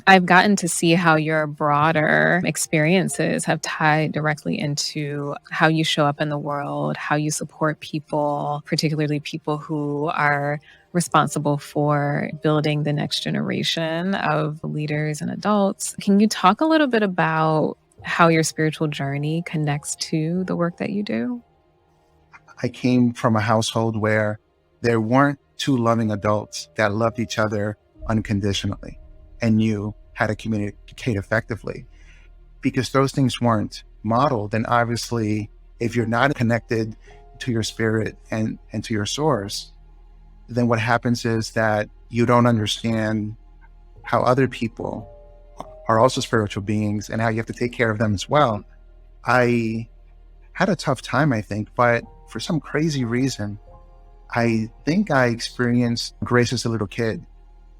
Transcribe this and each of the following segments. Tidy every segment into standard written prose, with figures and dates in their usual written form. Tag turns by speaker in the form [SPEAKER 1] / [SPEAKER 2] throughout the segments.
[SPEAKER 1] I've gotten to see how your broader experiences have tied directly into how you show up in the world, how you support people, particularly people who are responsible for building the next generation of leaders and adults. Can you talk a little bit about how your spiritual journey connects to the work that you do?
[SPEAKER 2] I came from a household where there weren't two loving adults that loved each other unconditionally and knew how to communicate effectively. Because those things weren't modeled, and obviously, if you're not connected to your spirit and to your source, then what happens is that you don't understand how other people are also spiritual beings and how you have to take care of them as well. I had a tough time, I think, but for some crazy reason, I think I experienced grace as a little kid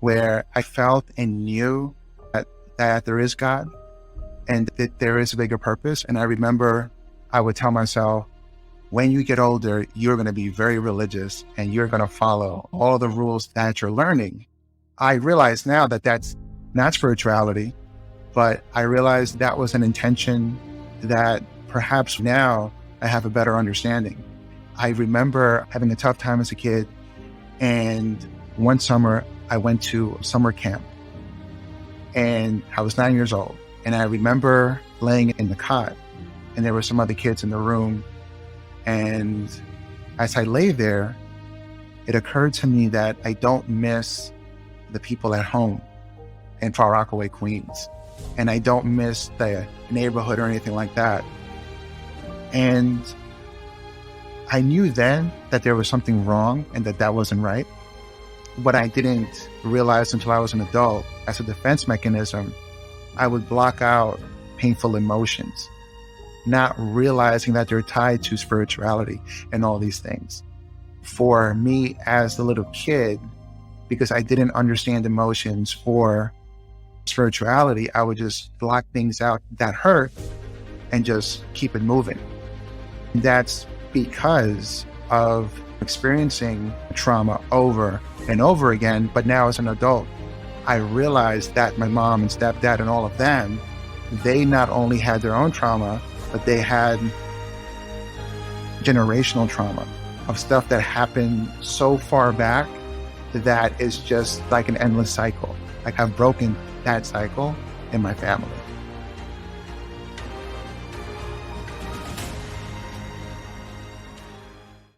[SPEAKER 2] where I felt and knew that there is God and that there is a bigger purpose. And I remember I would tell myself, when you get older, you're going to be very religious and you're going to follow all the rules that you're learning. I realize now that that's not spirituality, but I realized that was an intention that perhaps now I have a better understanding. I remember having a tough time as a kid, and one summer I went to summer camp and I was 9 years old. And I remember laying in the cot and there were some other kids in the room. And as I lay there, it occurred to me that I don't miss the people at home in Far Rockaway, Queens. And I don't miss the neighborhood or anything like that. And I knew then that there was something wrong and that wasn't right. What I didn't realize until I was an adult, as a defense mechanism, I would block out painful emotions, not realizing that they're tied to spirituality and all these things. For me as the little kid, because I didn't understand emotions or spirituality, I would just block things out that hurt and just keep it moving. That's because of experiencing trauma over and over again. But now as an adult, I realized that my mom and stepdad and all of them, they not only had their own trauma, but they had generational trauma of stuff that happened so far back that is just like an endless cycle. Like I've broken that cycle in my family.